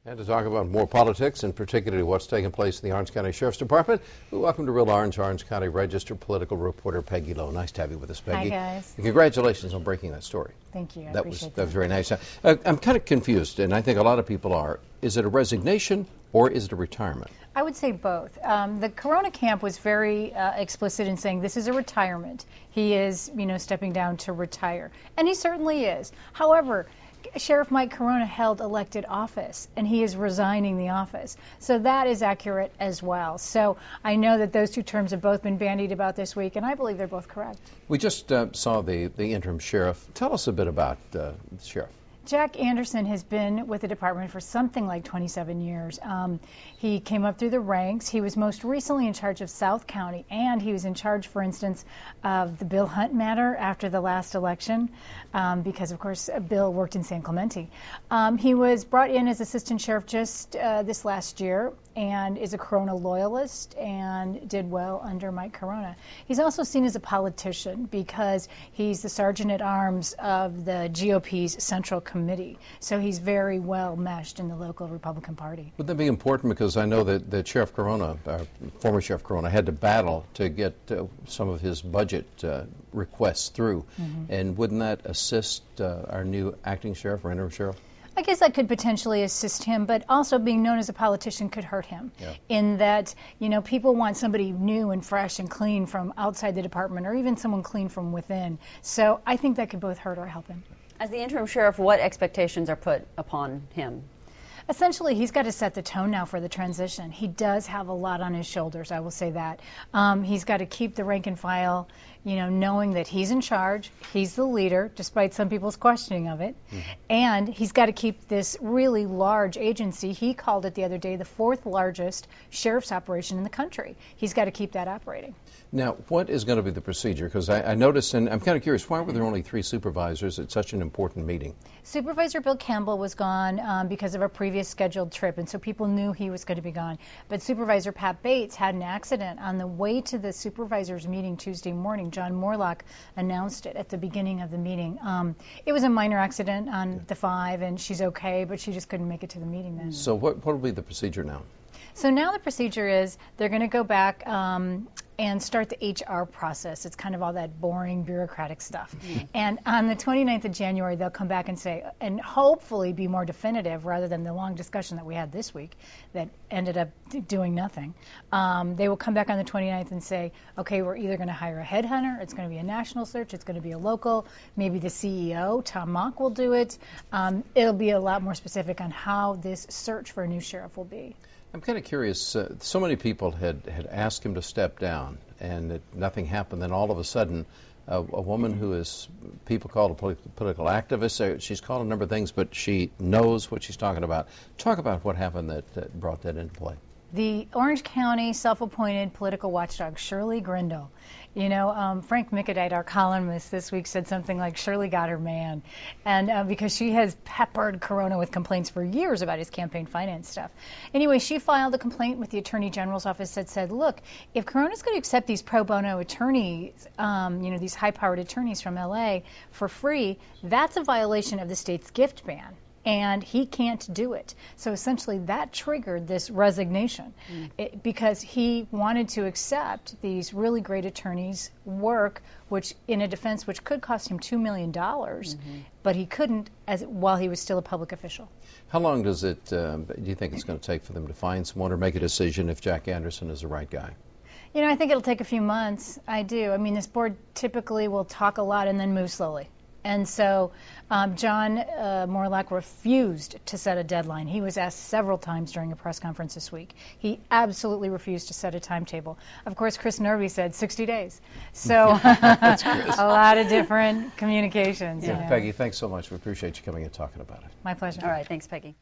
And to talk about more politics, and particularly what's taking place in the Orange County Sheriff's Department, we welcome to Real Orange County Register political reporter Peggy Lowe. Nice to have you with us, Peggy. Hi, guys. And congratulations on breaking that story. Thank you. That was very nice. I'm kind of confused, and I think a lot of people are. Is it a resignation or is it a retirement? I would say both. The Corona camp was very explicit in saying this is a retirement. He is, stepping down to retire, and he certainly is. However, Sheriff Mike Corona held elected office, and he is resigning the office. So that is accurate as well. So I know that those two terms have both been bandied about this week, and I believe they're both correct. We just saw the interim sheriff. Tell us a bit about the sheriff. Jack Anderson has been with the department for something like 27 years. He came up through the ranks. He was most recently in charge of South County, and he was in charge, for instance, of the Bill Hunt matter after the last election, because, of course, Bill worked in San Clemente. He was brought in as assistant sheriff just this last year and is a Corona loyalist and did well under Mike Corona. He's also seen as a politician because he's the sergeant-at-arms of the GOP's Central Committee. So he's very well meshed in the local Republican Party. Would that be important? Because I know that Sheriff Corona, former Sheriff Corona, had to battle to get some of his budget requests through. Mm-hmm. And wouldn't that assist our new acting sheriff or interim sheriff? I guess that could potentially assist him, but also being known as a politician could hurt him. Yeah. In that, people want somebody new and fresh and clean from outside the department, or even someone clean from within. So I think that could both hurt or help him. As the interim sheriff, what expectations are put upon him? Essentially, he's got to set the tone now for the transition. He does have a lot on his shoulders, I will say that. He's got to keep the rank and file, knowing that he's in charge, he's the leader, despite some people's questioning of it. Mm-hmm. And he's got to keep this really large agency. He called it the other day the fourth largest sheriff's operation in the country. He's got to keep that operating. Now, what is going to be the procedure? Because I noticed, and I'm kind of curious, why were there only 3 supervisors at such an important meeting? Supervisor Bill Campbell was gone because of a previous scheduled trip, and so people knew he was going to be gone. But Supervisor Pat Bates had an accident on the way to the supervisors meeting Tuesday morning. John Morlock announced it at the beginning of the meeting. It was a minor accident on the 5, and she's okay, but she just couldn't make it to the meeting then. So what will be the procedure now? So now the procedure is they're going to go back and start the HR process. It's kind of all that boring bureaucratic stuff. Mm-hmm. And on the 29th of January, they'll come back and say, and hopefully be more definitive rather than the long discussion that we had this week that ended up doing nothing. They will come back on the 29th and say, okay, we're either going to hire a headhunter, it's going to be a national search, it's going to be a local, maybe the CEO, Tom Mock, will do it. It'll be a lot more specific on how this search for a new sheriff will be. I'm kind of curious. So many people had asked him to step down, and nothing happened. Then all of a sudden, a woman who is people call a political activist. She's called a number of things, but she knows what she's talking about. Talk about what happened that brought that into play. The Orange County self-appointed political watchdog, Shirley Grindle. Frank Mickadite, our columnist this week, said something like, Shirley got her man. And because she has peppered Corona with complaints for years about his campaign finance stuff. Anyway, she filed a complaint with the Attorney General's office that said, look, if Corona's going to accept these pro bono attorneys, these high-powered attorneys from L.A. for free, that's a violation of the state's gift ban. And he can't do it. So essentially that triggered this resignation because he wanted to accept these really great attorneys' work, which in a defense which could cost him $2 million, but he couldn't while he was still a public official. How long does it, do you think it's going to take for them to find someone or make a decision if Jack Anderson is the right guy? I think it'll take a few months. I do. I mean, this board typically will talk a lot and then move slowly. And so John Morlock refused to set a deadline. He was asked several times during a press conference this week. He absolutely refused to set a timetable. Of course, Chris Nervy said 60 days. So a lot of different communications. Yeah. Peggy, thanks so much. We appreciate you coming and talking about it. My pleasure. All right. Thanks, Peggy.